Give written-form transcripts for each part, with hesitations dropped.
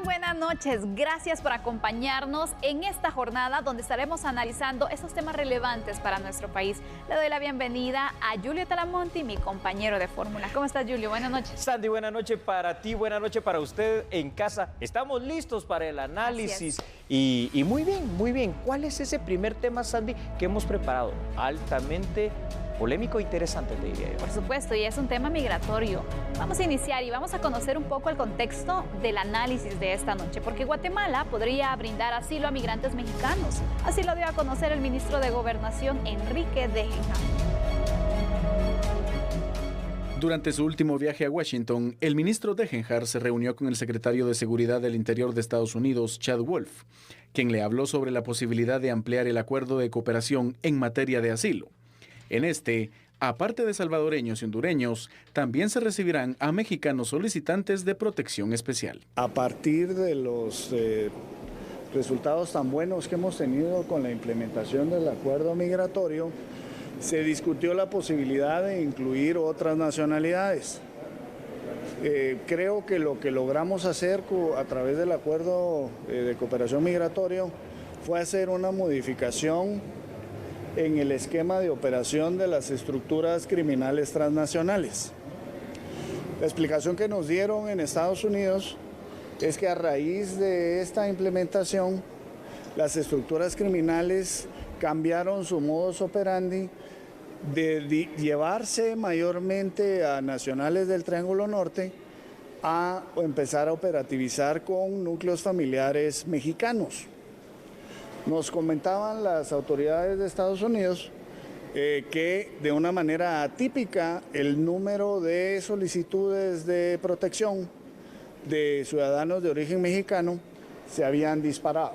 Muy buenas noches, gracias por acompañarnos en esta jornada donde estaremos analizando esos temas relevantes para nuestro país. Le doy la bienvenida a Julio Talamonte, mi compañero de fórmula. ¿Cómo estás, Julio? Buenas noches. Sandy, buenas noches para ti, buenas noches para usted en casa. Estamos listos para el análisis y muy bien, muy bien. ¿Cuál es ese primer tema, Sandy, que hemos preparado? Altamente polémico e interesante, te diría yo. Por supuesto, y es un tema migratorio. Vamos a iniciar y vamos a conocer un poco el contexto del análisis de esta noche, porque Guatemala podría brindar asilo a migrantes mexicanos. Así lo dio a conocer el ministro de Gobernación, Enrique Degenhard. Durante su último viaje a Washington, el ministro Degenhard se reunió con el secretario de Seguridad del Interior de Estados Unidos, Chad Wolf, quien le habló sobre la posibilidad de ampliar el acuerdo de cooperación en materia de asilo. En este, aparte de salvadoreños y hondureños, también se recibirán a mexicanos solicitantes de protección especial. A partir de los resultados tan buenos que hemos tenido con la implementación del acuerdo migratorio, se discutió la posibilidad de incluir otras nacionalidades. Creo que lo que logramos hacer a través del acuerdo de cooperación migratorio fue hacer una modificación en el esquema de operación de las estructuras criminales transnacionales. La explicación que nos dieron en Estados Unidos es que a raíz de esta implementación, las estructuras criminales cambiaron su modus operandi de llevarse mayormente a nacionales del Triángulo Norte a empezar a operativizar con núcleos familiares mexicanos. Nos comentaban las autoridades de Estados Unidos que de una manera atípica el número de solicitudes de protección de ciudadanos de origen mexicano se habían disparado.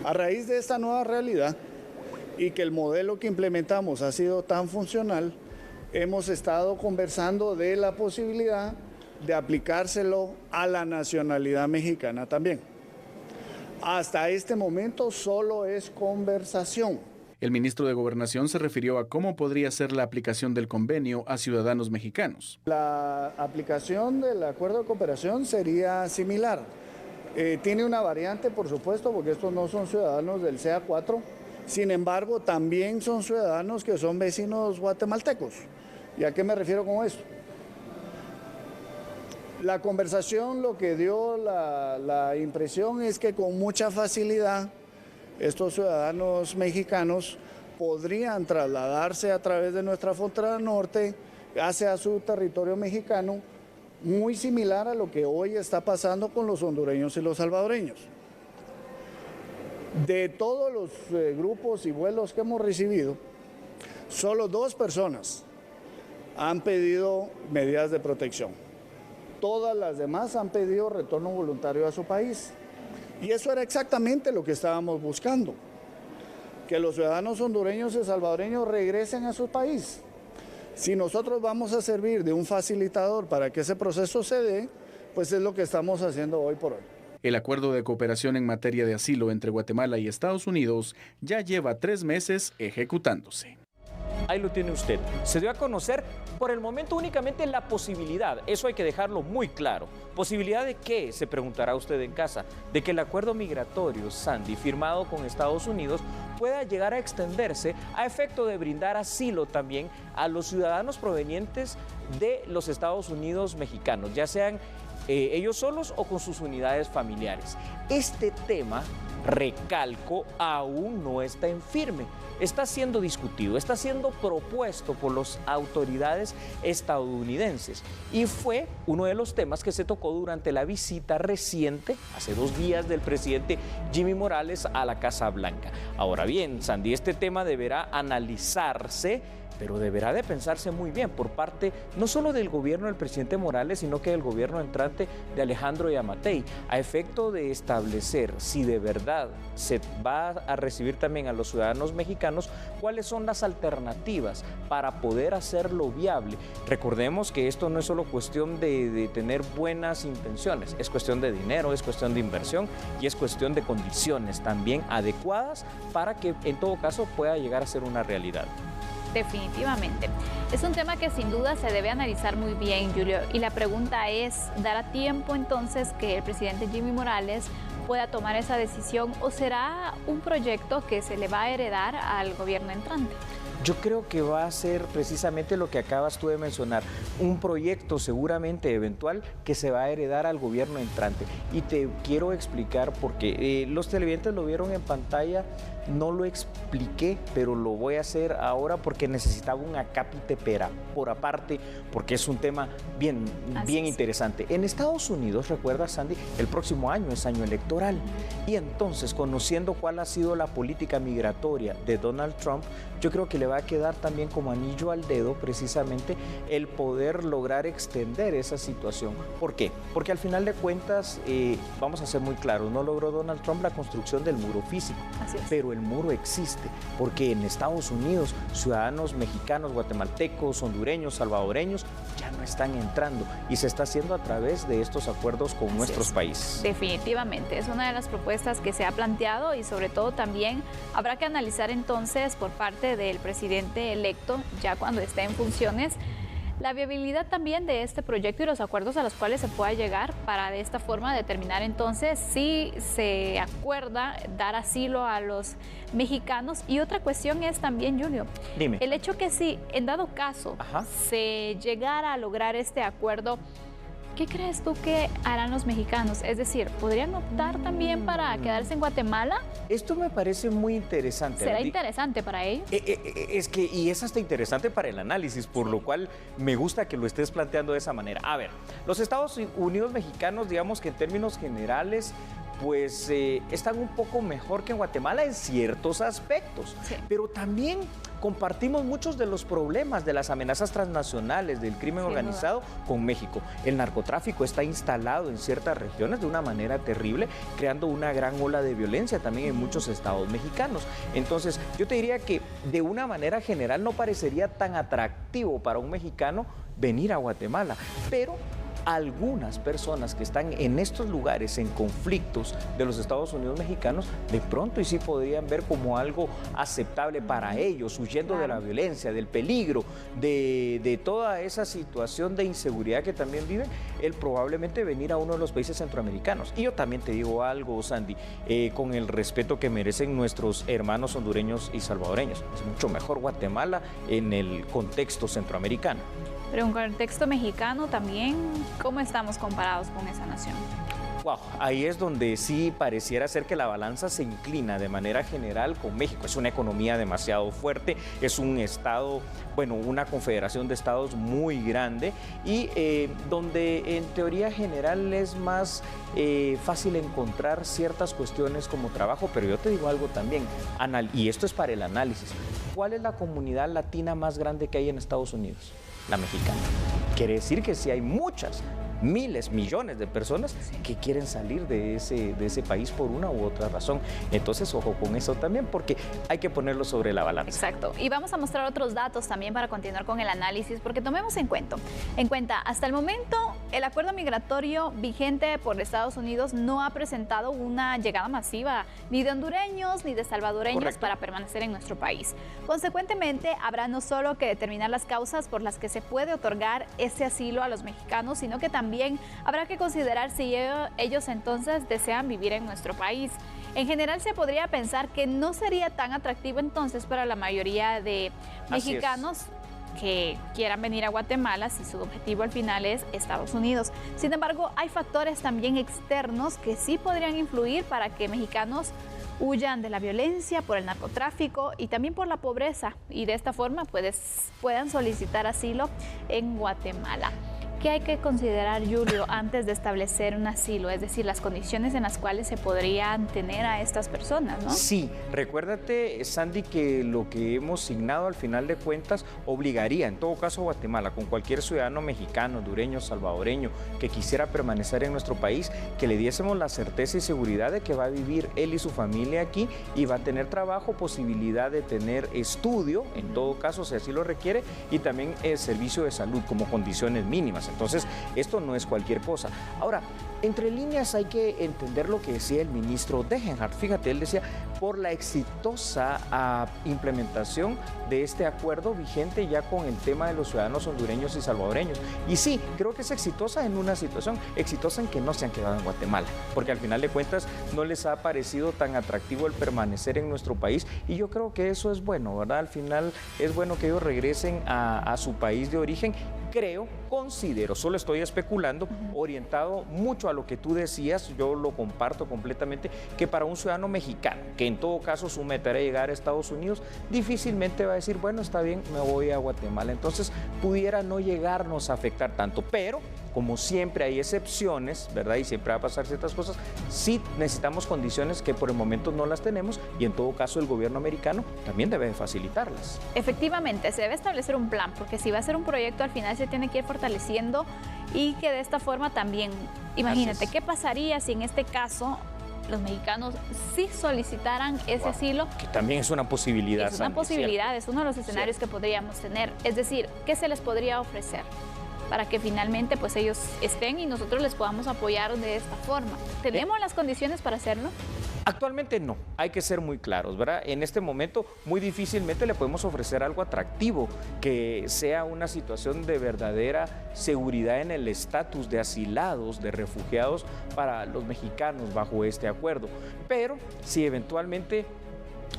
A raíz de esta nueva realidad y que el modelo que implementamos ha sido tan funcional, hemos estado conversando de la posibilidad de aplicárselo a la nacionalidad mexicana también. Hasta este momento solo es conversación. El ministro de Gobernación se refirió a cómo podría ser la aplicación del convenio a ciudadanos mexicanos. La aplicación del acuerdo de cooperación sería similar. Tiene una variante, por supuesto, porque estos no son ciudadanos del CA4. Sin embargo, también son ciudadanos que son vecinos guatemaltecos. ¿Y a qué me refiero con esto? La conversación lo que dio la impresión es que con mucha facilidad estos ciudadanos mexicanos podrían trasladarse a través de nuestra frontera norte hacia su territorio mexicano, muy similar a lo que hoy está pasando con los hondureños y los salvadoreños. De todos los grupos y vuelos que hemos recibido, solo 2 personas han pedido medidas de protección. Todas las demás han pedido retorno voluntario a su país. Y eso era exactamente lo que estábamos buscando, que los ciudadanos hondureños y salvadoreños regresen a su país. Si nosotros vamos a servir de un facilitador para que ese proceso se dé, pues es lo que estamos haciendo hoy por hoy. El acuerdo de cooperación en materia de asilo entre Guatemala y Estados Unidos ya lleva 3 meses ejecutándose. Ahí lo tiene usted. Se dio a conocer por el momento únicamente la posibilidad, eso hay que dejarlo muy claro. ¿Posibilidad de qué? Se preguntará usted en casa. De que el acuerdo migratorio, Sandy, firmado con Estados Unidos, pueda llegar a extenderse a efecto de brindar asilo también a los ciudadanos provenientes de los Estados Unidos mexicanos, ya sean ellos solos o con sus unidades familiares. Este tema, recalco, aún no está en firme. Está siendo discutido, está siendo propuesto por las autoridades estadounidenses y fue uno de los temas que se tocó durante la visita reciente, hace 2 días, del presidente Jimmy Morales a la Casa Blanca. Ahora bien, Sandy, este tema deberá analizarse, pero deberá de pensarse muy bien por parte no solo del gobierno del presidente Morales, sino que del gobierno entrante de Alejandro Yamatei, a efecto de establecer si de verdad se va a recibir también a los ciudadanos mexicanos, cuáles son las alternativas para poder hacerlo viable. Recordemos que esto no es solo cuestión de tener buenas intenciones, es cuestión de dinero, es cuestión de inversión y es cuestión de condiciones también adecuadas para que en todo caso pueda llegar a ser una realidad. Definitivamente. Es un tema que sin duda se debe analizar muy bien, Julio, y la pregunta es, ¿dará tiempo entonces que el presidente Jimmy Morales pueda tomar esa decisión o será un proyecto que se le va a heredar al gobierno entrante? Yo creo que va a ser precisamente lo que acabas tú de mencionar, un proyecto seguramente eventual que se va a heredar al gobierno entrante. Y te quiero explicar porque los televidentes lo vieron en pantalla, no lo expliqué, pero lo voy a hacer ahora porque necesitaba un acápite por aparte, porque es un tema bien interesante. En Estados Unidos, recuerda, Sandy, el próximo año es año electoral. Y entonces, conociendo cuál ha sido la política migratoria de Donald Trump, yo creo que le va a quedar también como anillo al dedo precisamente el poder lograr extender esa situación. ¿Por qué? Porque al final de cuentas, vamos a ser muy claros, no logró Donald Trump la construcción del muro físico, pero el muro existe, porque en Estados Unidos ciudadanos mexicanos, guatemaltecos, hondureños, salvadoreños ya no están entrando y se está haciendo a través de estos acuerdos con nuestros países. Definitivamente, es una de las propuestas que se ha planteado y sobre todo también habrá que analizar entonces por parte del presidente electo, ya cuando esté en funciones, la viabilidad también de este proyecto y los acuerdos a los cuales se pueda llegar para de esta forma determinar entonces si se acuerda dar asilo a los mexicanos. Y otra cuestión es también, Julio, dime, el hecho que si en dado caso se llegara a lograr este acuerdo, ¿qué crees tú que harán los mexicanos? Es decir, ¿podrían optar también para quedarse en Guatemala? Esto me parece muy interesante. ¿Será interesante para ellos? Es que, y es hasta interesante para el análisis, por lo cual me gusta que lo estés planteando de esa manera. A ver, los Estados Unidos mexicanos, digamos que en términos generales, pues están un poco mejor que en Guatemala en ciertos aspectos, pero también compartimos muchos de los problemas de las amenazas transnacionales del crimen organizado con México. El narcotráfico está instalado en ciertas regiones de una manera terrible, creando una gran ola de violencia también en muchos estados mexicanos. Entonces, yo te diría que de una manera general no parecería tan atractivo para un mexicano venir a Guatemala, pero algunas personas que están en estos lugares, en conflictos de los Estados Unidos mexicanos, de pronto y sí podrían ver como algo aceptable para ellos, huyendo de la violencia, del peligro, de toda esa situación de inseguridad que también viven, el probablemente venir a uno de los países centroamericanos. Y yo también te digo algo, Sandy, con el respeto que merecen nuestros hermanos hondureños y salvadoreños. Es mucho mejor Guatemala en el contexto centroamericano. Pero en contexto mexicano también, ¿cómo estamos comparados con esa nación? Wow, ahí es donde sí pareciera ser que la balanza se inclina de manera general con México. Es una economía demasiado fuerte, es un estado, bueno, una confederación de estados muy grande y donde en teoría general es más fácil encontrar ciertas cuestiones como trabajo, pero yo te digo algo también, y esto es para el análisis. ¿Cuál es la comunidad latina más grande que hay en Estados Unidos? La mexicana. Quiere decir que sí hay muchas, miles, millones de personas que quieren salir de ese país por una u otra razón. Entonces, ojo con eso también, porque hay que ponerlo sobre la balanza. Exacto. Y vamos a mostrar otros datos también para continuar con el análisis, porque tomemos en cuenta, hasta el momento, el acuerdo migratorio vigente por Estados Unidos no ha presentado una llegada masiva ni de hondureños ni de salvadoreños para permanecer en nuestro país. Consecuentemente, habrá no solo que determinar las causas por las que se puede otorgar ese asilo a los mexicanos, sino que también habrá que considerar si ellos entonces desean vivir en nuestro país. En general se podría pensar que no sería tan atractivo entonces para la mayoría de mexicanos que quieran venir a Guatemala si su objetivo al final es Estados Unidos. Sin embargo, hay factores también externos que sí podrían influir para que mexicanos huyan de la violencia, por el narcotráfico y también por la pobreza, y de esta forma puedan solicitar asilo en Guatemala. ¿Qué hay que considerar, Julio, antes de establecer un asilo? Es decir, las condiciones en las cuales se podrían tener a estas personas, ¿no? Sí, recuérdate, Sandy, que lo que hemos signado al final de cuentas obligaría, en todo caso, a Guatemala, con cualquier ciudadano mexicano, hondureño, salvadoreño, que quisiera permanecer en nuestro país, que le diésemos la certeza y seguridad de que va a vivir él y su familia aquí y va a tener trabajo, posibilidad de tener estudio, en todo caso, si así lo requiere, y también servicio de salud como condiciones mínimas. Entonces, esto no es cualquier cosa. Ahora, entre líneas hay que entender lo que decía el ministro Degenhardt. Fíjate, él decía, por la exitosa implementación de este acuerdo vigente ya con el tema de los ciudadanos hondureños y salvadoreños. Y sí, creo que es exitosa en una situación, exitosa en que no se han quedado en Guatemala, porque al final de cuentas no les ha parecido tan atractivo el permanecer en nuestro país, y yo creo que eso es bueno, ¿verdad? Al final es bueno que ellos regresen a su país de origen. Creo, considero, solo estoy especulando, orientado mucho a lo que tú decías, yo lo comparto completamente, que para un ciudadano mexicano, que en todo caso su meta era llegar a Estados Unidos, difícilmente va a decir, bueno, está bien, me voy a Guatemala. Entonces, pudiera no llegarnos a afectar tanto, pero como siempre hay excepciones, ¿verdad? Y siempre va a pasar ciertas cosas, sí necesitamos condiciones que por el momento no las tenemos, y en todo caso el gobierno americano también debe facilitarlas. Efectivamente, se debe establecer un plan, porque si va a ser un proyecto, al final se tiene que ir fortaleciendo, y que de esta forma también, imagínate, ¿qué pasaría si en este caso los mexicanos sí solicitaran ese asilo? Que también es una posibilidad. Es una posibilidad, es uno de los escenarios que podríamos tener. Es decir, ¿qué se les podría ofrecer para que finalmente pues ellos estén y nosotros les podamos apoyar de esta forma? ¿Tenemos las condiciones para hacerlo? Actualmente no, hay que ser muy claros, ¿verdad? En este momento muy difícilmente le podemos ofrecer algo atractivo, que sea una situación de verdadera seguridad en el estatus de asilados, de refugiados para los mexicanos bajo este acuerdo. Pero si eventualmente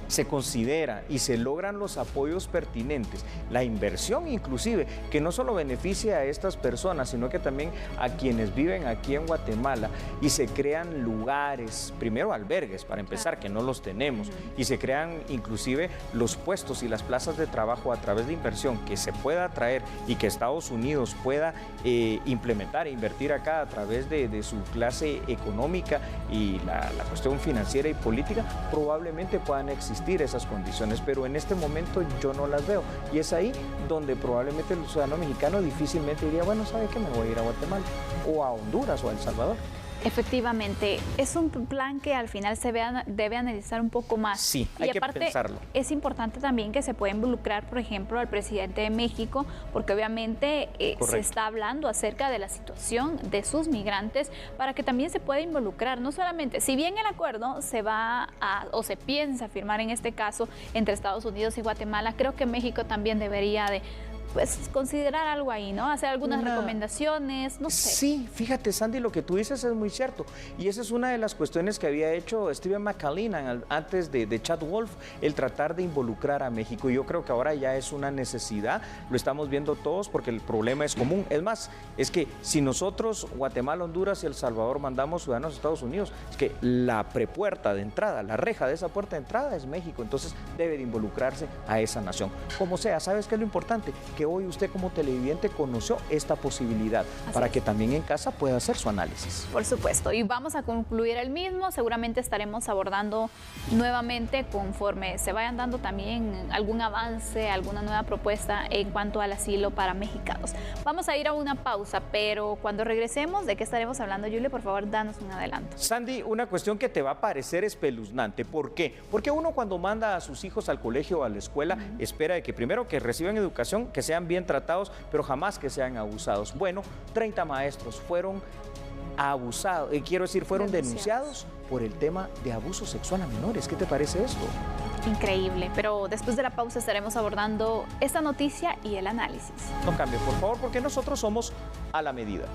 se considera y se logran los apoyos pertinentes, la inversión inclusive, que no solo beneficia a estas personas, sino que también a quienes viven aquí en Guatemala, y se crean lugares, primero albergues para empezar, que no los tenemos, y se crean inclusive los puestos y las plazas de trabajo a través de inversión que se pueda traer y que Estados Unidos pueda implementar e invertir acá a través de su clase económica y la cuestión financiera y política, probablemente puedan existir esas condiciones, pero en este momento yo no las veo, y es ahí donde probablemente el ciudadano mexicano difícilmente diría, bueno, ¿sabe qué? Me voy a ir a Guatemala o a Honduras o a El Salvador. Efectivamente, es un plan que al final se debe analizar un poco más. Sí, hay que pensarlo. Es importante también que se pueda involucrar, por ejemplo, al presidente de México, porque obviamente se está hablando acerca de la situación de sus migrantes, para que también se pueda involucrar, no solamente, si bien el acuerdo se va o se piensa firmar en este caso entre Estados Unidos y Guatemala, creo que México también debería de considerar algo ahí, ¿no? Hacer algunas recomendaciones, no sé. Sí, fíjate, Sandy, lo que tú dices es muy cierto, y esa es una de las cuestiones que había hecho Stephen McAleenan antes de Chad Wolf, el tratar de involucrar a México, y yo creo que ahora ya es una necesidad, lo estamos viendo todos porque el problema es común. Es más, es que si nosotros, Guatemala, Honduras y El Salvador, mandamos ciudadanos a Estados Unidos, es que la prepuerta de entrada, la reja de esa puerta de entrada es México, entonces debe de involucrarse a esa nación. Como sea, ¿sabes qué es lo importante? Que hoy usted como televidente conoció esta posibilidad para que también en casa pueda hacer su análisis. Por supuesto, y vamos a concluir el mismo, seguramente estaremos abordando nuevamente conforme se vayan dando también algún avance, alguna nueva propuesta en cuanto al asilo para mexicanos. Vamos a ir a una pausa, pero cuando regresemos, ¿de qué estaremos hablando, Julio? Por favor, danos un adelanto. Sandy, una cuestión que te va a parecer espeluznante. ¿Por qué? Porque uno cuando manda a sus hijos al colegio o a la escuela, espera de que primero que reciban educación, que sean bien tratados, pero jamás que sean abusados. Bueno, 30 maestros fueron abusados, fueron denunciados por el tema de abuso sexual a menores. ¿Qué te parece esto? Increíble, pero después de la pausa estaremos abordando esta noticia y el análisis. No cambie, por favor, porque nosotros somos a la medida.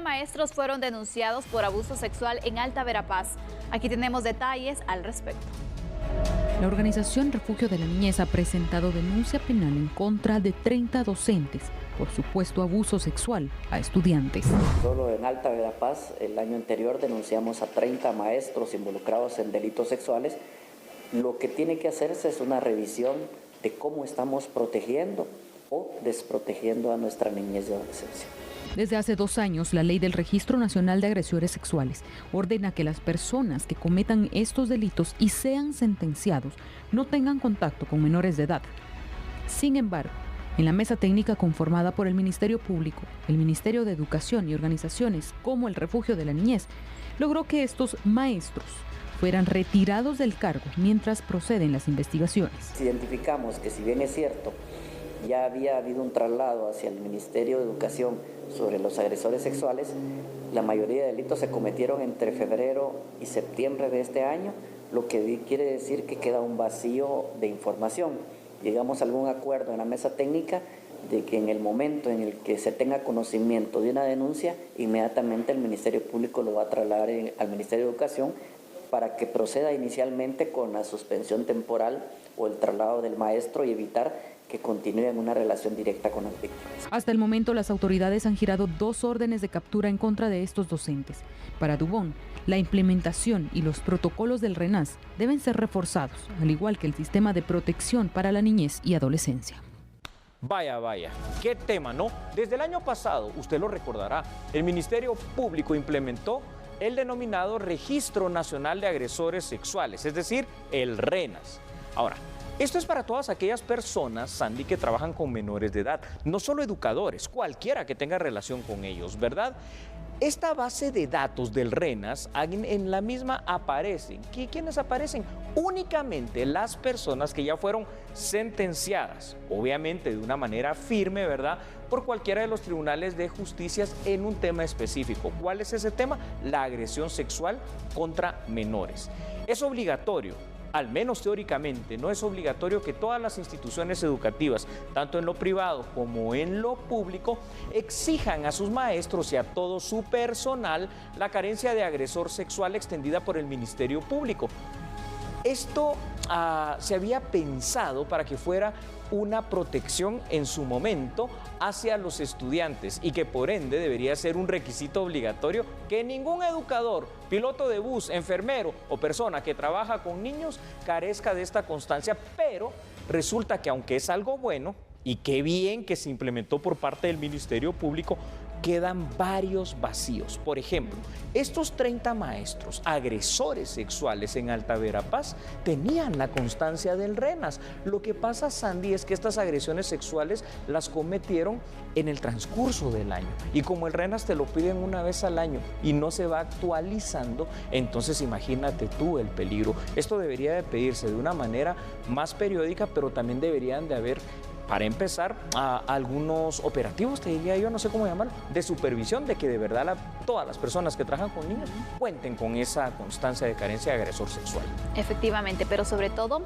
Maestros fueron denunciados por abuso sexual en Alta Verapaz. Aquí tenemos detalles al respecto. La organización Refugio de la Niñez ha presentado denuncia penal en contra de 30 docentes por supuesto abuso sexual a estudiantes. Solo en Alta Verapaz, el año anterior denunciamos a 30 maestros involucrados en delitos sexuales. Lo que tiene que hacerse es una revisión de cómo estamos protegiendo o desprotegiendo a nuestra niñez y adolescencia. Desde hace 2 años, la Ley del Registro Nacional de Agresores Sexuales ordena que las personas que cometan estos delitos y sean sentenciados no tengan contacto con menores de edad. Sin embargo, En la mesa técnica conformada por el Ministerio Público, el Ministerio de Educación y organizaciones como el Refugio de la Niñez, logró que estos maestros fueran retirados del cargo mientras proceden las investigaciones. Identificamos que, si bien es cierto, ya había habido un traslado hacia el Ministerio de Educación sobre los agresores sexuales, la mayoría de delitos se cometieron entre febrero y septiembre de este año, lo que quiere decir que queda un vacío de información. Llegamos a algún acuerdo en la mesa técnica de que en el momento en el que se tenga conocimiento de una denuncia, inmediatamente el Ministerio Público lo va a trasladar al Ministerio de Educación para que proceda inicialmente con la suspensión temporal o el traslado del maestro y evitar que continúe en una relación directa con las víctimas. Hasta el momento, las autoridades han girado 2 órdenes de captura en contra de estos docentes. Para Dubón, la implementación y los protocolos del RENAS deben ser reforzados, al igual que el sistema de protección para la niñez y adolescencia. Vaya, qué tema, ¿no? Desde el año pasado, usted lo recordará, el Ministerio Público implementó el denominado Registro Nacional de Agresores Sexuales, es decir, el RENAS. Ahora, esto es para todas aquellas personas, Sandy, que trabajan con menores de edad, no solo educadores, cualquiera que tenga relación con ellos, ¿verdad? Esta base de datos del RENAS, en la misma aparecen. ¿Quiénes aparecen? Únicamente las personas que ya fueron sentenciadas, obviamente de una manera firme, ¿verdad?, por cualquiera de los tribunales de justicia en un tema específico. ¿Cuál es ese tema? La agresión sexual contra menores. Es obligatorio, al menos teóricamente, no es obligatorio que todas las instituciones educativas, tanto en lo privado como en lo público, exijan a sus maestros y a todo su personal la carencia de agresor sexual extendida por el Ministerio Público. Esto se había pensado para que fuera una protección en su momento hacia los estudiantes y que por ende debería ser un requisito obligatorio que ningún educador, piloto de bus, enfermero o persona que trabaja con niños carezca de esta constancia, pero resulta que aunque es algo bueno y qué bien que se implementó por parte del Ministerio Público, quedan varios vacíos. Por ejemplo, estos 30 maestros agresores sexuales en Alta Verapaz tenían la constancia del RENAS. Lo que pasa, Sandy, es que estas agresiones sexuales las cometieron en el transcurso del año. Y como el RENAS te lo piden una vez al año y no se va actualizando, entonces imagínate tú el peligro. Esto debería de pedirse de una manera más periódica, pero también deberían de haber, para empezar, algunos operativos, te diría yo, no sé cómo llamarlo, de supervisión, de que de verdad todas las personas que trabajan con niños cuenten con esa constancia de carencia de agresor sexual. Efectivamente, pero sobre todo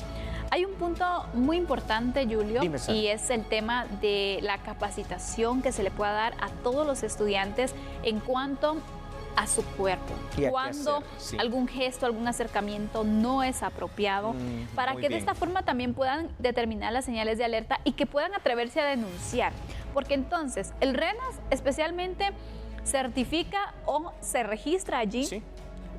hay un punto muy importante, Julio, Dime, Sara. y es el tema de la capacitación que se le pueda dar a todos los estudiantes en cuanto a su cuerpo, cuando algún gesto, algún acercamiento no es apropiado, para que de esta forma también puedan determinar las señales de alerta y que puedan atreverse a denunciar, porque entonces el RENAS especialmente certifica o se registra allí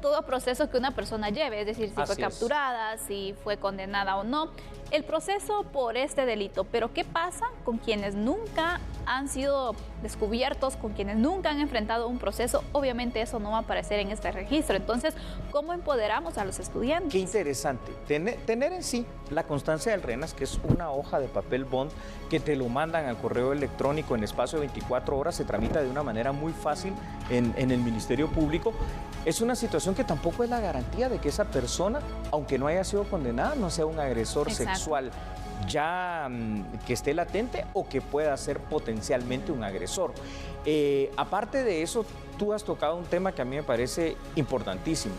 todo proceso que una persona lleve, es decir, si fue capturada, si fue condenada o no, el proceso por este delito. Pero ¿qué pasa con quienes nunca han sido descubiertos, con quienes nunca han enfrentado un proceso? Obviamente eso no va a aparecer en este registro. Entonces, ¿cómo empoderamos a los estudiantes? Qué interesante. Tener en sí la constancia del RENAS, que es una hoja de papel bond que te lo mandan al correo electrónico en espacio de 24 horas, se tramita de una manera muy fácil en el Ministerio Público. Es una situación que tampoco es la garantía de que esa persona, aunque no haya sido condenada, no sea un agresor sexual ya que esté latente o que pueda ser potencialmente un agresor. Aparte de eso, tú has tocado un tema que a mí me parece importantísimo.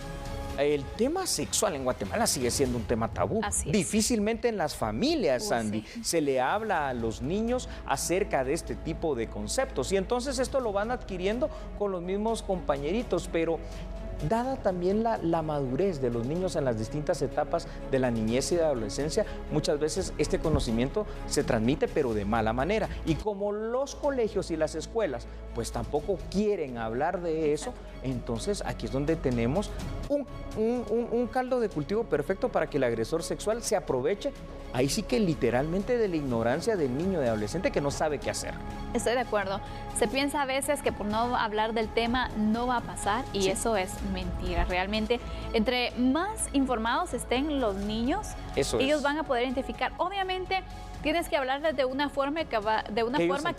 El tema sexual en Guatemala sigue siendo un tema tabú. Difícilmente en las familias, Sandy, se le habla a los niños acerca de este tipo de conceptos. Y entonces esto lo van adquiriendo con los mismos compañeritos, pero dada también la madurez de los niños en las distintas etapas de la niñez y de la adolescencia, muchas veces este conocimiento se transmite, pero de mala manera. Y como los colegios y las escuelas pues tampoco quieren hablar de eso, entonces aquí es donde tenemos un caldo de cultivo perfecto para que el agresor sexual se aproveche, ahí sí que literalmente, de la ignorancia del niño, de adolescente que no sabe qué hacer. Estoy de acuerdo. Se piensa a veces que por no hablar del tema no va a pasar y sí, eso es mentira. Realmente, entre más informados estén los niños, ellos van a poder identificar. Obviamente, tienes que hablarles de una forma que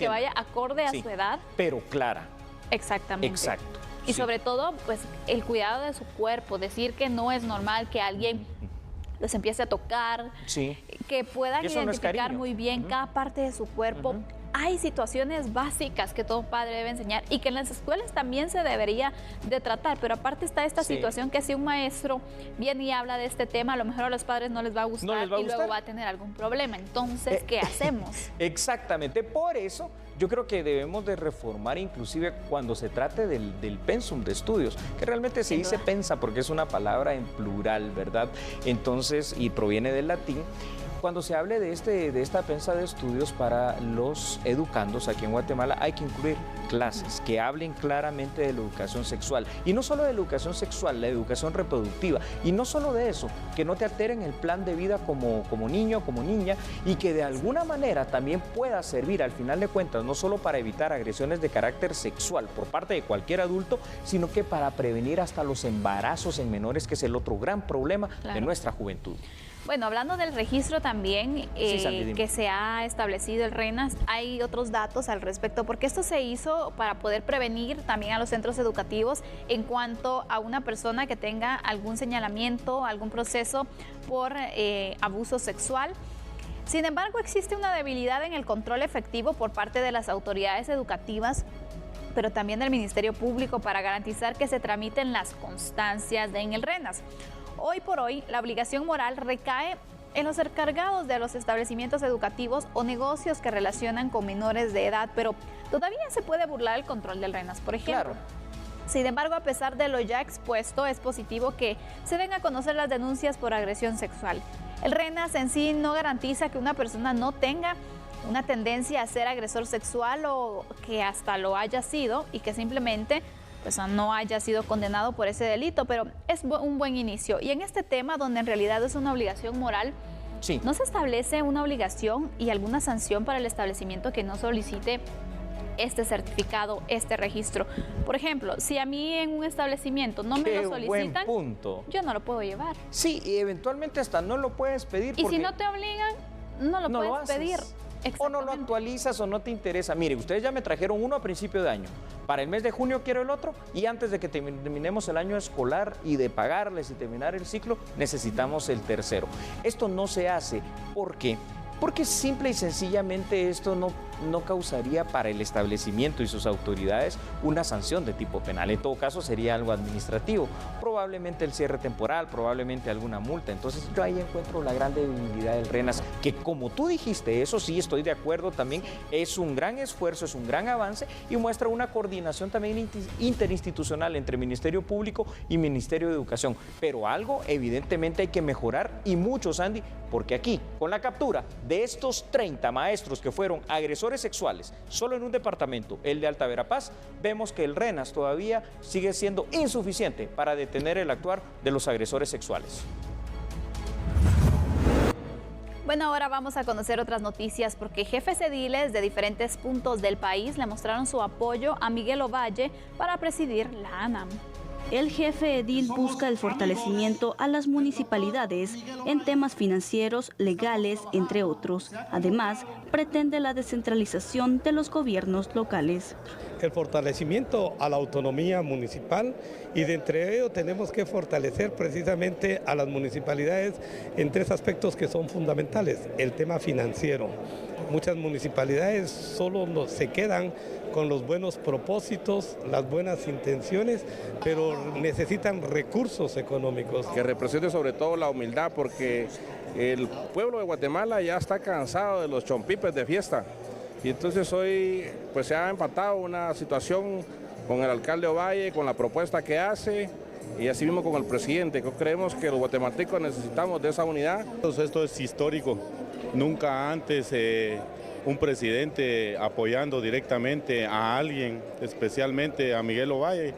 vaya acorde a su edad. Pero clara. Exactamente. Exacto. Y sobre todo, pues, el cuidado de su cuerpo, decir que no es normal que alguien los empiece a tocar, que puedan identificar muy bien cada parte de su cuerpo. Hay situaciones básicas que todo padre debe enseñar y que en las escuelas también se debería de tratar, pero aparte está esta situación que si un maestro viene y habla de este tema, a lo mejor a los padres no les va a gustar y luego va a tener algún problema. Entonces, ¿qué hacemos? Exactamente, por eso yo creo que debemos de reformar inclusive cuando se trate del pensum de estudios, que realmente se dice pensa porque es una palabra en plural, ¿verdad? Entonces, y proviene del latín. Cuando se hable de esta pensa de estudios para los educandos aquí en Guatemala, hay que incluir clases que hablen claramente de la educación sexual. Y no solo de la educación sexual, la educación reproductiva. Y no solo de eso, que no te alteren el plan de vida como niño, como niña, y que de alguna manera también pueda servir, al final de cuentas, no solo para evitar agresiones de carácter sexual por parte de cualquier adulto, sino que para prevenir hasta los embarazos en menores, que es el otro gran problema de nuestra juventud. Bueno, hablando del registro también que se ha establecido el RENAS, hay otros datos al respecto, porque esto se hizo para poder prevenir también a los centros educativos en cuanto a una persona que tenga algún señalamiento, algún proceso por abuso sexual. Sin embargo, existe una debilidad en el control efectivo por parte de las autoridades educativas, pero también del Ministerio Público, para garantizar que se tramiten las constancias en el RENAS. Hoy por hoy, la obligación moral recae en los encargados de los establecimientos educativos o negocios que relacionan con menores de edad, pero todavía se puede burlar el control del RENAS, por ejemplo. Sin embargo, a pesar de lo ya expuesto, es positivo que se den a conocer las denuncias por agresión sexual. El RENAS en sí no garantiza que una persona no tenga una tendencia a ser agresor sexual o que hasta lo haya sido y que simplemente pues no haya sido condenado por ese delito, pero es un buen inicio. Y en este tema, donde en realidad es una obligación moral, ¿no se establece una obligación y alguna sanción para el establecimiento que no solicite este certificado, este registro? Por ejemplo, si a mí en un establecimiento no me lo solicitan, yo no lo puedo llevar. Sí, y eventualmente hasta no lo puedes pedir. Y si no te obligan, no lo puedes pedir. O no lo actualizas o no te interesa. Mire, ustedes ya me trajeron uno a principio de año. Para el mes de junio quiero el otro y antes de que terminemos el año escolar y de pagarles y terminar el ciclo, necesitamos el tercero. Esto no se hace. ¿Por qué? Porque simple y sencillamente esto no causaría para el establecimiento y sus autoridades una sanción de tipo penal. En todo caso sería algo administrativo, probablemente el cierre temporal, probablemente alguna multa. Entonces yo ahí encuentro la gran debilidad del RENAS, que como tú dijiste, eso sí estoy de acuerdo también, es un gran esfuerzo, es un gran avance y muestra una coordinación también interinstitucional entre Ministerio Público y Ministerio de Educación. Pero algo evidentemente hay que mejorar y mucho, Sandy, porque aquí con la captura de estos 30 maestros que fueron agresores sexuales, solo en un departamento, el de Alta Verapaz, vemos que el RENAS todavía sigue siendo insuficiente para detener el actuar de los agresores sexuales. Bueno, ahora vamos a conocer otras noticias porque jefes ediles de diferentes puntos del país le mostraron su apoyo a Miguel Ovalle para presidir la ANAM. El jefe edil busca el fortalecimiento a las municipalidades en temas financieros, legales, entre otros. Además, pretende la descentralización de los gobiernos locales. El fortalecimiento a la autonomía municipal y de entre ello tenemos que fortalecer precisamente a las municipalidades en tres aspectos que son fundamentales. El tema financiero. Muchas municipalidades solo se quedan con los buenos propósitos, las buenas intenciones, pero necesitan recursos económicos. Que represente sobre todo la humildad, porque el pueblo de Guatemala ya está cansado de los chompipes de fiesta. Y entonces hoy pues se ha empatado una situación con el alcalde Ovalle, con la propuesta que hace, y así mismo con el presidente. Creemos que los guatemaltecos necesitamos de esa unidad. Esto es histórico. Nunca antes un presidente apoyando directamente a alguien, especialmente a Miguel Ovalle,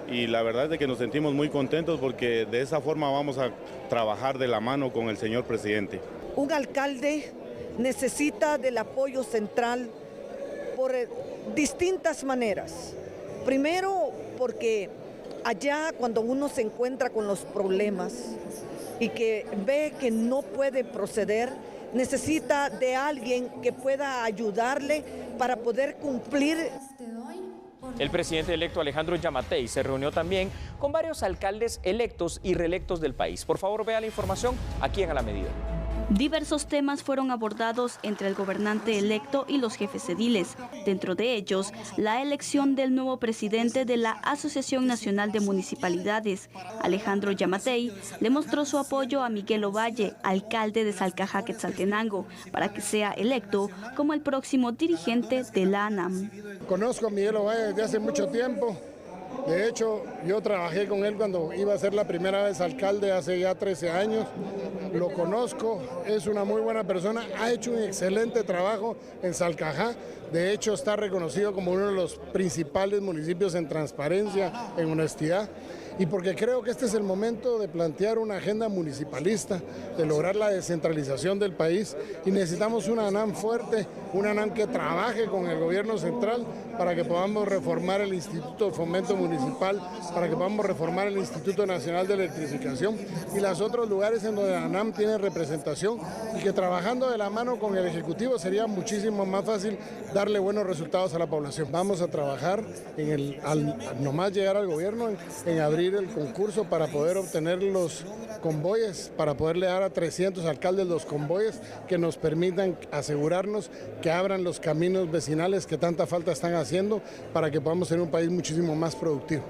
y la verdad es de que nos sentimos muy contentos porque de esa forma vamos a trabajar de la mano con el señor presidente. Un alcalde necesita del apoyo central por distintas maneras. Primero, porque allá cuando uno se encuentra con los problemas y que ve que no puede proceder, necesita de alguien que pueda ayudarle para poder cumplir. El presidente electo Alejandro Yamatei se reunió también con varios alcaldes electos y reelectos del país. Por favor, vea la información aquí en A la Medida. Diversos temas fueron abordados entre el gobernante electo y los jefes ediles. Dentro de ellos, la elección del nuevo presidente de la Asociación Nacional de Municipalidades. Alejandro Yamatei le mostró su apoyo a Miguel Ovalle, alcalde de Salcajá, Quetzaltenango, para que sea electo como el próximo dirigente de la ANAM. Conozco a Miguel Ovalle desde hace mucho tiempo. De hecho, yo trabajé con él cuando iba a ser la primera vez alcalde hace ya 13 años. Lo conozco, es una muy buena persona, ha hecho un excelente trabajo en Salcajá. De hecho, está reconocido como uno de los principales municipios en transparencia, en honestidad. Y porque creo que este es el momento de plantear una agenda municipalista, de lograr la descentralización del país, y necesitamos una ANAM fuerte, una ANAM que trabaje con el gobierno central para que podamos reformar el Instituto de Fomento Municipal, para que podamos reformar el Instituto Nacional de Electrificación y los otros lugares en donde la ANAM tiene representación, y que trabajando de la mano con el Ejecutivo sería muchísimo más fácil darle buenos resultados a la población. Vamos a trabajar al nomás llegar al gobierno en abrir el concurso para poder obtener los convoyes, para poderle dar a 300 alcaldes los convoyes que nos permitan asegurarnos que abran los caminos vecinales que tanta falta están haciendo para que podamos tener un país muchísimo más productivo.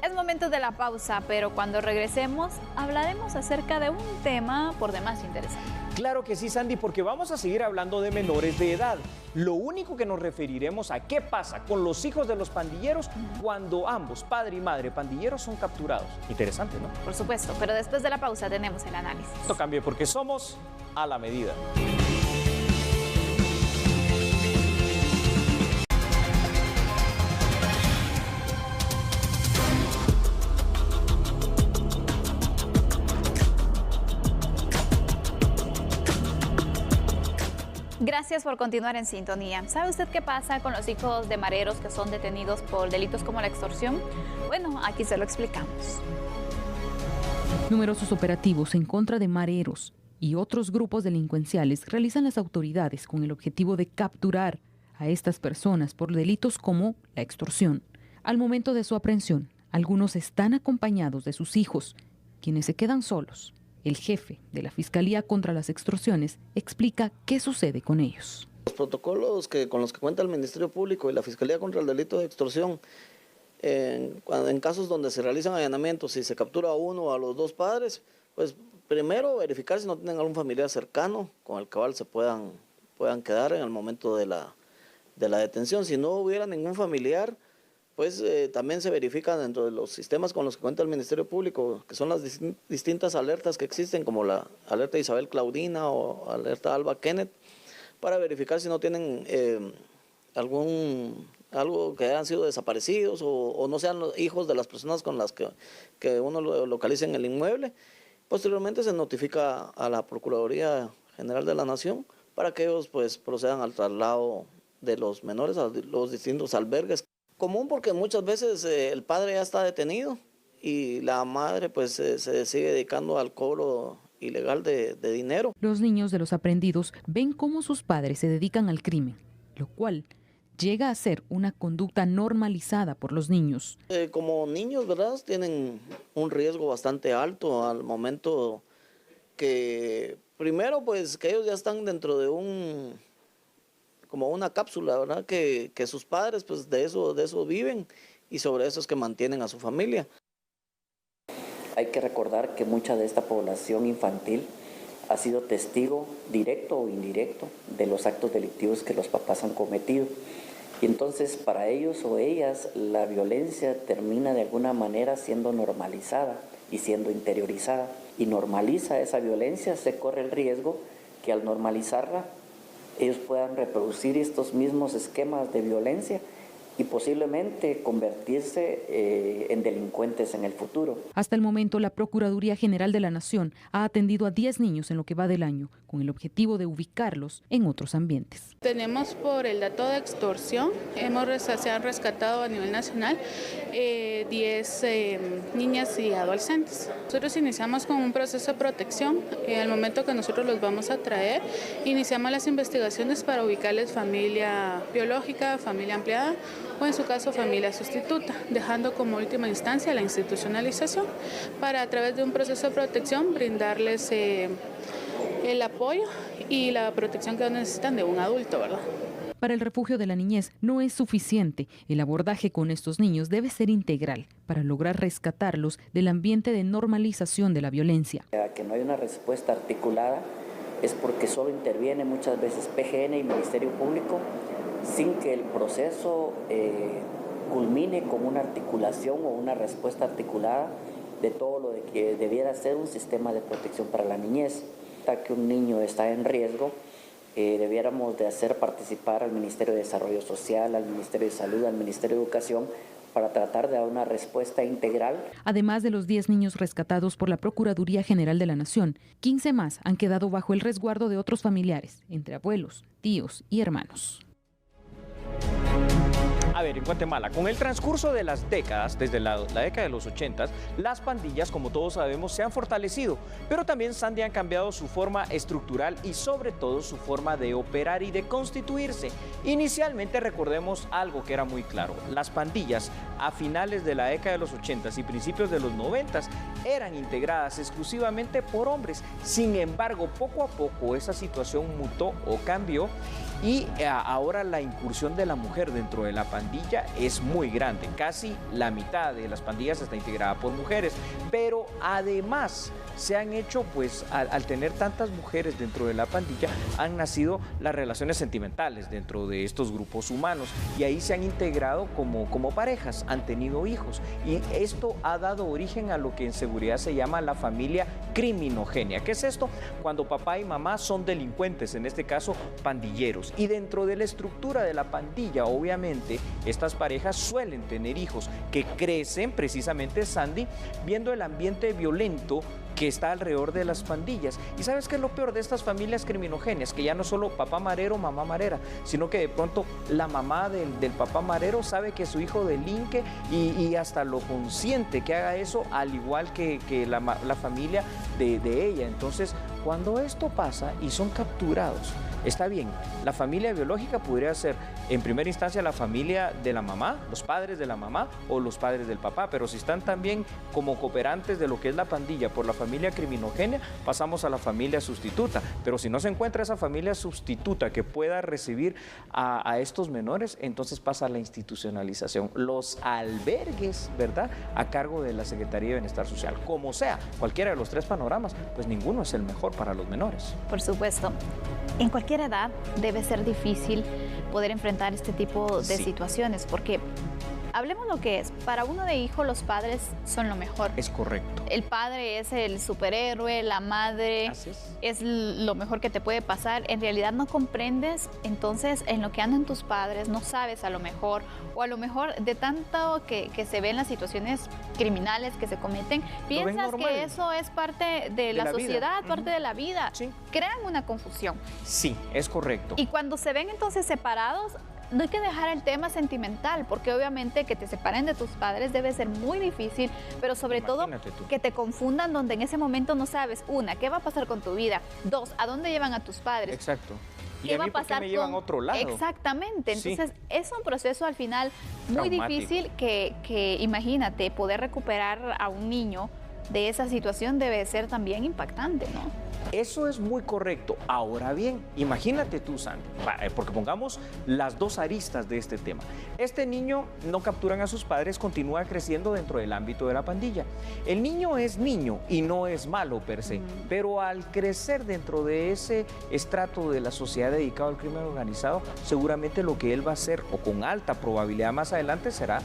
Es momento de la pausa, pero cuando regresemos hablaremos acerca de un tema por demás interesante. Claro que sí, Sandy, porque vamos a seguir hablando de menores de edad. Lo único que nos referiremos a qué pasa con los hijos de los pandilleros cuando ambos, padre y madre pandilleros, son capturados. Interesante, ¿no? Por supuesto, pero después de la pausa tenemos el análisis. Esto cambia porque somos A la Medida. Gracias por continuar en sintonía. ¿Sabe usted qué pasa con los hijos de mareros que son detenidos por delitos como la extorsión? Bueno, aquí se lo explicamos. Numerosos operativos en contra de mareros y otros grupos delincuenciales realizan las autoridades con el objetivo de capturar a estas personas por delitos como la extorsión. Al momento de su aprehensión, algunos están acompañados de sus hijos, quienes se quedan solos. El jefe de la Fiscalía contra las Extorsiones explica qué sucede con ellos. Los protocolos con los que cuenta el Ministerio Público y la Fiscalía contra el delito de extorsión, en casos donde se realizan allanamientos y se captura a uno o a los dos padres, pues primero verificar si no tienen algún familiar cercano con el cual se puedan quedar en el momento de la detención. Si no hubiera ningún familiar, pues también se verifica dentro de los sistemas con los que cuenta el Ministerio Público, que son las distintas alertas que existen, como la alerta Isabel Claudina o alerta Alba Kenneth, para verificar si no tienen algo que hayan sido desaparecidos o no sean los hijos de las personas con las que uno localiza en el inmueble. Posteriormente se notifica a la Procuraduría General de la Nación para que ellos pues procedan al traslado de los menores a los distintos albergues. Común porque muchas veces el padre ya está detenido y la madre pues se sigue dedicando al cobro ilegal de dinero. Los niños de los aprehendidos ven cómo sus padres se dedican al crimen, lo cual llega a ser una conducta normalizada por los niños. Como niños, ¿verdad? Tienen un riesgo bastante alto al momento que, primero pues que ellos ya están dentro de como una cápsula, ¿verdad? Que sus padres pues de eso viven y sobre eso es que mantienen a su familia. Hay que recordar que mucha de esta población infantil ha sido testigo directo o indirecto de los actos delictivos que los papás han cometido. Y entonces para ellos o ellas la violencia termina de alguna manera siendo normalizada y siendo interiorizada. Y normaliza esa violencia, se corre el riesgo que al normalizarla ellos puedan reproducir estos mismos esquemas de violencia y posiblemente convertirse en delincuentes en el futuro. Hasta el momento, la Procuraduría General de la Nación ha atendido a 10 niños en lo que va del año, con el objetivo de ubicarlos en otros ambientes. Tenemos por el dato de extorsión, se han rescatado a nivel nacional 10 niñas y adolescentes. Nosotros iniciamos con un proceso de protección. Al momento que nosotros los vamos a traer, iniciamos las investigaciones para ubicarles familia biológica, familia ampliada o en su caso familia sustituta, dejando como última instancia la institucionalización para a través de un proceso de protección brindarles el apoyo y la protección que necesitan de un adulto, ¿verdad? Para el refugio de la niñez no es suficiente. El abordaje con estos niños debe ser integral para lograr rescatarlos del ambiente de normalización de la violencia. Que no hay una respuesta articulada es porque solo interviene muchas veces PGN y Ministerio Público sin que el proceso culmine con una articulación o una respuesta articulada de todo lo de que debiera ser un sistema de protección para la niñez. Hasta que un niño está en riesgo, debiéramos de hacer participar al Ministerio de Desarrollo Social, al Ministerio de Salud, al Ministerio de Educación, para tratar de dar una respuesta integral. Además de los 10 niños rescatados por la Procuraduría General de la Nación, 15 más han quedado bajo el resguardo de otros familiares, entre abuelos, tíos y hermanos. A ver, en Guatemala, con el transcurso de las décadas, desde la década de los 80, las pandillas, como todos sabemos, se han fortalecido, pero también, Sandy, han cambiado su forma estructural y sobre todo su forma de operar y de constituirse. Inicialmente, recordemos algo que era muy claro: las pandillas a finales de la década de los 80 y principios de los 90 eran integradas exclusivamente por hombres. Sin embargo, poco a poco esa situación mutó o cambió y ahora la incursión de la mujer dentro de la pandilla es muy grande. Casi la mitad de las pandillas está integrada por mujeres, pero además se han hecho, pues al tener tantas mujeres dentro de la pandilla, han nacido las relaciones sentimentales dentro de estos grupos humanos y ahí se han integrado como parejas, han tenido hijos y esto ha dado origen a lo que en seguridad se llama la familia criminogénea. ¿Qué es esto? Cuando papá y mamá son delincuentes, en este caso pandilleros, y dentro de la estructura de la pandilla, obviamente, estas parejas suelen tener hijos que crecen precisamente, Sandy, viendo el ambiente violento que está alrededor de las pandillas. ¿Y sabes qué es lo peor de estas familias criminogéneas? Que ya no solo papá marero, mamá marera, sino que de pronto la mamá del papá marero sabe que su hijo delinque y hasta lo consiente que haga eso, al igual que la familia de ella. Entonces, cuando esto pasa y son capturados, está bien, la familia biológica podría ser en primera instancia la familia de la mamá, los padres de la mamá o los padres del papá, pero si están también como cooperantes de lo que es la pandilla por la familia criminogénea, pasamos a la familia sustituta. Pero si no se encuentra esa familia sustituta que pueda recibir a estos menores, entonces pasa a la institucionalización, los albergues, ¿verdad?, a cargo de la Secretaría de Bienestar Social. Como sea, cualquiera de los tres panoramas, pues ninguno es el mejor para los menores. Por supuesto. En cualquier edad debe ser difícil poder enfrentar este tipo de situaciones, porque hablemos lo que es. Para uno de hijo, los padres son lo mejor. Es correcto. El padre es el superhéroe, la madre es lo mejor que te puede pasar. En realidad no comprendes, entonces, en lo que andan tus padres, no sabes a lo mejor, o a lo mejor de tanto que se ven las situaciones criminales que se cometen, piensas que eso es parte de la sociedad, parte de la vida. Sí. Crean una confusión. Sí, es correcto. Y cuando se ven entonces separados, no hay que dejar el tema sentimental, porque obviamente que te separen de tus padres debe ser muy difícil, pero sobre todo que te confundan donde en ese momento no sabes, una, ¿qué va a pasar con tu vida? Dos, ¿a dónde llevan a tus padres? Exacto. ¿Y ¿Qué a mí va a pasar por qué me llevan a otro lado? Exactamente, entonces es un proceso al final muy traumático. difícil que imagínate, poder recuperar a un niño de esa situación debe ser también impactante, ¿no? Eso es muy correcto. Ahora bien, imagínate tú, Sandy, porque pongamos las dos aristas de este tema. Este niño no capturan a sus padres, continúa creciendo dentro del ámbito de la pandilla. El niño es niño y no es malo per se, pero al crecer dentro de ese estrato de la sociedad dedicado al crimen organizado, seguramente lo que él va a hacer, o con alta probabilidad más adelante, será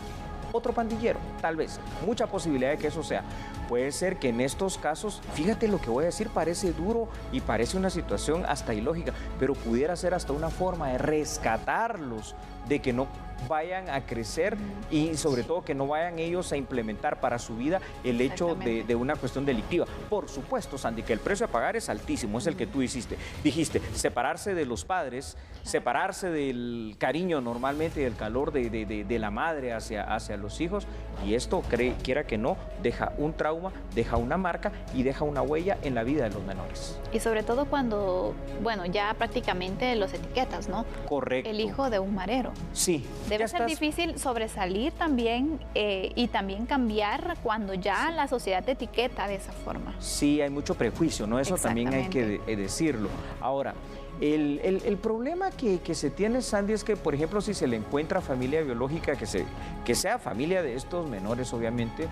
otro pandillero, tal vez, mucha posibilidad de que eso sea. Puede ser que en estos casos, fíjate lo que voy a decir, parece duro y parece una situación hasta ilógica, pero pudiera ser hasta una forma de rescatarlos, de que no vayan a crecer y sobre todo que no vayan ellos a implementar para su vida el hecho de una cuestión delictiva. Por supuesto, Sandy, que el precio a pagar es altísimo, es el que tú dijiste, separarse de los padres, separarse del cariño normalmente y del calor de la madre hacia los hijos, y esto, quiera que no, deja un trauma, deja una marca y deja una huella en la vida de los menores. Y sobre todo cuando, bueno, ya prácticamente los etiquetas, ¿no? Correcto. El hijo de un marero. Sí. Debe ser difícil sobresalir también y también cambiar cuando ya la sociedad te etiqueta de esa forma. Sí, hay mucho prejuicio, ¿no? Eso también hay que decirlo. Ahora, el problema que se tiene, Sandy, es que, por ejemplo, si se le encuentra familia biológica, que sea familia de estos menores, obviamente,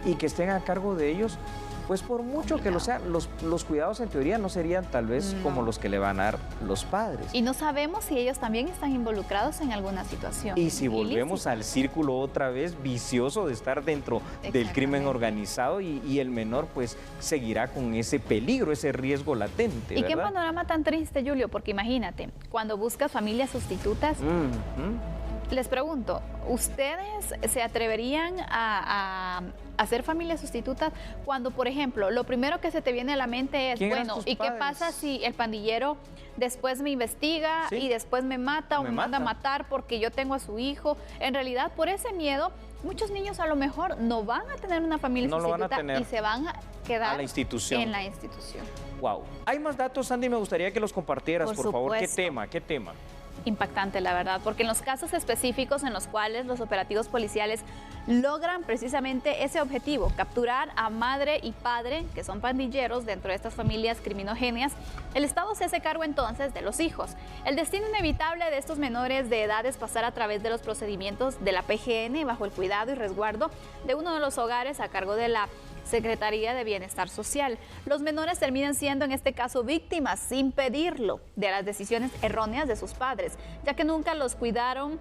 y que estén a cargo de ellos, pues por mucho que lo sean, los cuidados en teoría no serían tal vez como los que le van a dar los padres. Y no sabemos si ellos también están involucrados en alguna situación. Y si volvemos al círculo otra vez vicioso de estar dentro del crimen organizado y el menor pues seguirá con ese peligro, ese riesgo latente, ¿Y ¿verdad? qué panorama tan triste, Julio? Porque imagínate, cuando buscas familias sustitutas, les pregunto, ¿ustedes se atreverían a hacer familias sustitutas cuando, por ejemplo, lo primero que se te viene a la mente es, bueno, ¿y qué pasa si el pandillero después me investiga y después me mata o me manda a matar porque yo tengo a su hijo? En realidad, por ese miedo, muchos niños a lo mejor no van a tener una familia sustituta y se van a quedar en la institución. Wow. Hay más datos, Sandy, me gustaría que los compartieras, por favor. ¿Qué tema? Impactante, la verdad, porque en los casos específicos en los cuales los operativos policiales logran precisamente ese objetivo, capturar a madre y padre, que son pandilleros dentro de estas familias criminogéneas, el Estado se hace cargo entonces de los hijos. El destino inevitable de estos menores de edad es pasar a través de los procedimientos de la PGN bajo el cuidado y resguardo de uno de los hogares a cargo de la Secretaría de Bienestar Social. Los menores terminan siendo en este caso víctimas, sin pedirlo, de las decisiones erróneas de sus padres, ya que nunca los cuidaron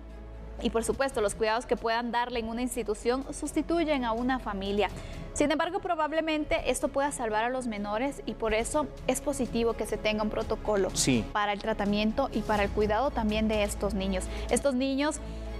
y por supuesto los cuidados que puedan darle en una institución sustituyen a una familia. Sin embargo, probablemente esto pueda salvar a los menores y por eso es positivo que se tenga un protocolo para el tratamiento y para el cuidado también de estos niños. Estos niños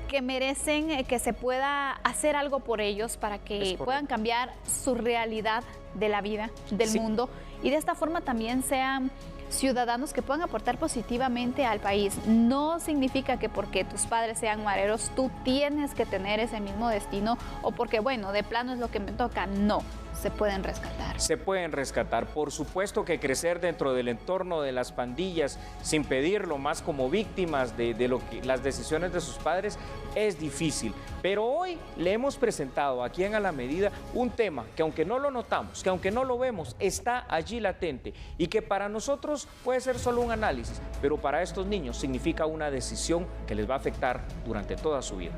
que merecen que se pueda hacer algo por ellos para que puedan cambiar su realidad de la vida, del mundo, y de esta forma también sean ciudadanos que puedan aportar positivamente al país. No significa que porque tus padres sean mareros tú tienes que tener ese mismo destino o porque, bueno, de plano es lo que me toca. No, se pueden rescatar. Se pueden rescatar. Por supuesto que crecer dentro del entorno de las pandillas sin pedirlo, más como víctimas de las decisiones de sus padres, es difícil. Pero hoy le hemos presentado aquí en A la Medida un tema que, aunque no lo notamos, que aunque no lo vemos, está allí latente y que para nosotros puede ser solo un análisis, pero para estos niños significa una decisión que les va a afectar durante toda su vida.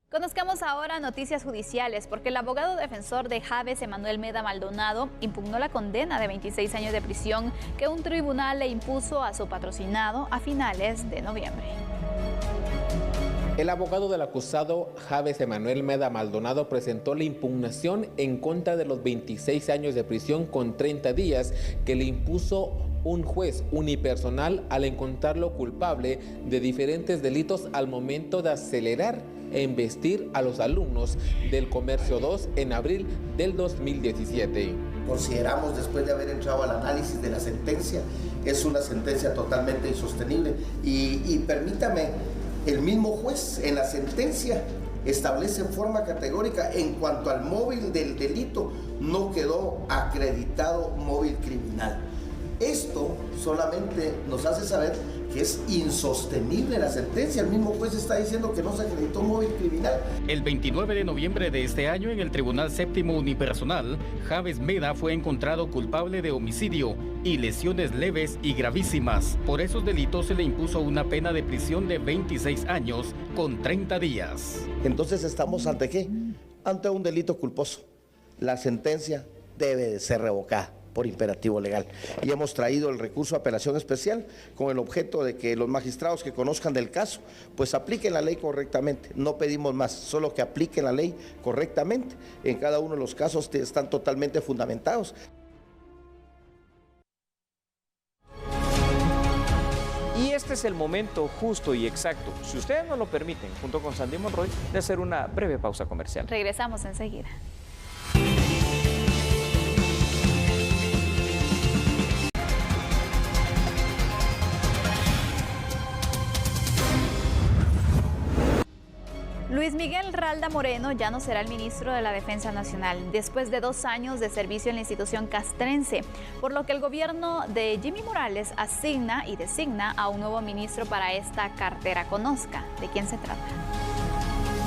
Conozcamos ahora noticias judiciales, porque el abogado defensor de Javes, Emanuel Meda Maldonado, impugnó la condena de 26 años de prisión que un tribunal le impuso a su patrocinado a finales de noviembre. El abogado del acusado, Javes Emanuel Meda Maldonado, presentó la impugnación en contra de los 26 años de prisión con 30 días que le impuso un juez unipersonal al encontrarlo culpable de diferentes delitos al momento de acelerar e investir a los alumnos del Comercio 2 en abril del 2017. Consideramos, después de haber entrado al análisis de la sentencia, es una sentencia totalmente insostenible y permítame, el mismo juez en la sentencia establece en forma categórica en cuanto al móvil del delito, no quedó acreditado móvil criminal. Esto solamente nos hace saber que es insostenible la sentencia. El mismo juez está diciendo que no se acreditó móvil criminal. El 29 de noviembre de este año, en el Tribunal Séptimo Unipersonal, Javes Meda fue encontrado culpable de homicidio y lesiones leves y gravísimas. Por esos delitos se le impuso una pena de prisión de 26 años con 30 días. Entonces, ¿estamos ante qué? Ante un delito culposo. La sentencia debe de ser revocada por imperativo legal. Y hemos traído el recurso de apelación especial con el objeto de que los magistrados que conozcan del caso, pues apliquen la ley correctamente. No pedimos más, solo que apliquen la ley correctamente. En cada uno de los casos están totalmente fundamentados. Y este es el momento justo y exacto, si ustedes nos lo permiten, junto con Sandy Monroy, de hacer una breve pausa comercial. Regresamos enseguida. Luis Miguel Ralda Moreno ya no será el ministro de la Defensa Nacional después de 2 años de servicio en la institución castrense, por lo que el gobierno de Jimmy Morales asigna y designa a un nuevo ministro para esta cartera. Conozca de quién se trata.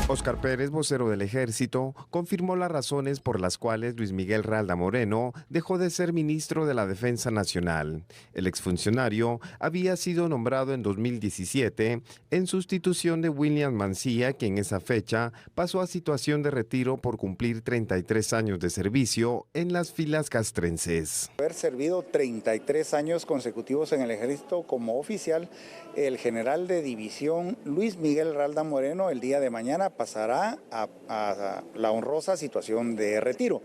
Óscar Pérez, vocero del Ejército, confirmó las razones por las cuales Luis Miguel Ralda Moreno dejó de ser ministro de la Defensa Nacional. El exfuncionario había sido nombrado en 2017 en sustitución de William Mancilla, que en esa fecha pasó a situación de retiro por cumplir 33 años de servicio en las filas castrenses. Haber servido 33 años consecutivos en el Ejército como oficial, el general de división Luis Miguel Ralda Moreno el día de mañana pasará a la honrosa situación de retiro,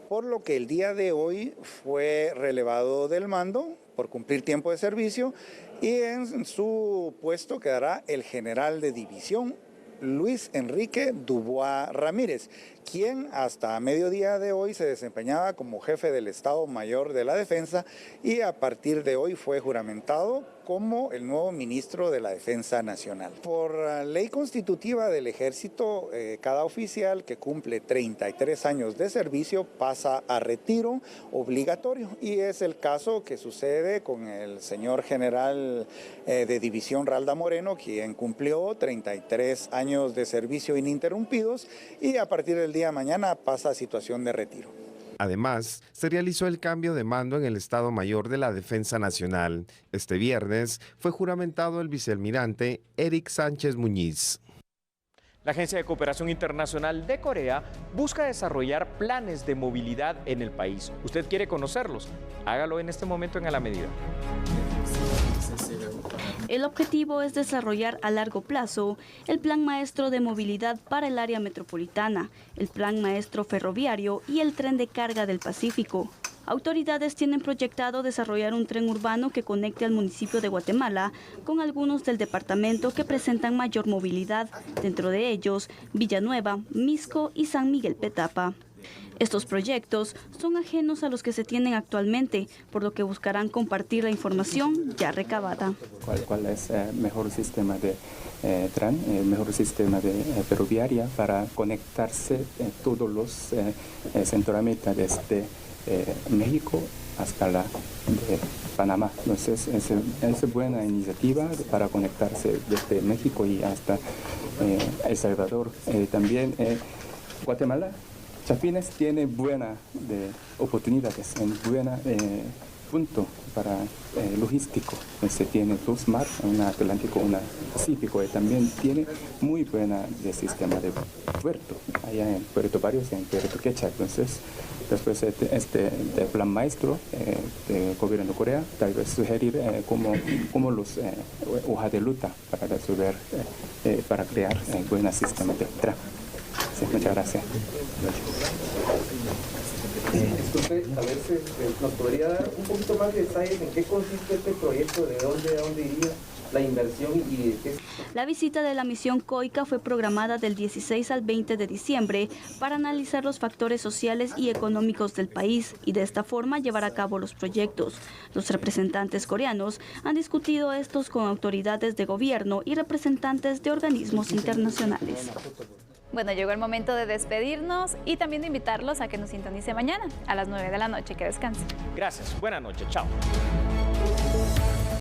por lo que el día de hoy fue relevado del mando por cumplir tiempo de servicio y en su puesto quedará el general de división Luis Enrique Dubois Ramírez, quien hasta mediodía de hoy se desempeñaba como jefe del Estado Mayor de la Defensa y a partir de hoy fue juramentado como el nuevo ministro de la Defensa Nacional. Por ley constitutiva del Ejército, cada oficial que cumple 33 años de servicio pasa a retiro obligatorio y es el caso que sucede con el señor general de división Ralda Moreno, quien cumplió 33 años de servicio ininterrumpidos y a partir del día de mañana pasa a situación de retiro. Además, se realizó el cambio de mando en el Estado Mayor de la Defensa Nacional. Este viernes fue juramentado el vicealmirante Eric Sánchez Muñiz. La Agencia de Cooperación Internacional de Corea busca desarrollar planes de movilidad en el país. ¿Usted quiere conocerlos? Hágalo en este momento en A la Medida. El objetivo es desarrollar a largo plazo el Plan Maestro de Movilidad para el área metropolitana, el Plan Maestro Ferroviario y el Tren de Carga del Pacífico. Autoridades tienen proyectado desarrollar un tren urbano que conecte al municipio de Guatemala con algunos del departamento que presentan mayor movilidad, dentro de ellos Villanueva, Misco y San Miguel Petapa. Estos proyectos son ajenos a los que se tienen actualmente, por lo que buscarán compartir la información ya recabada. ¿Cuál es el mejor sistema de tren, el mejor sistema de ferroviaria para conectarse todos los Centroamérica desde México hasta la de Panamá? Entonces es buena iniciativa para conectarse desde México y hasta El Salvador. También Guatemala, Chapines tiene buenas oportunidades, en buena punto para logístico. Se tiene 2 mares, una Atlántico, una Pacífico, y también tiene muy buena sistema de puerto, allá en Puerto Barrios y en Puerto Quecha. Entonces, después de plan maestro del gobierno de Corea, tal vez sugerir como los hojas de ruta para resolver, para crear buenos sistemas de tren. Sí, muchas gracias. Disculpe, a ver si nos podría dar un poquito más de detalles en qué consiste este proyecto, de dónde iría la inversión y qué. La visita de la misión COICA fue programada del 16 al 20 de diciembre para analizar los factores sociales y económicos del país y de esta forma llevar a cabo los proyectos. Los representantes coreanos han discutido estos con autoridades de gobierno y representantes de organismos internacionales. Bueno, llegó el momento de despedirnos y también de invitarlos a que nos sintonice mañana a las 9 de la noche. Que descansen. Gracias. Buenas noches. Chao.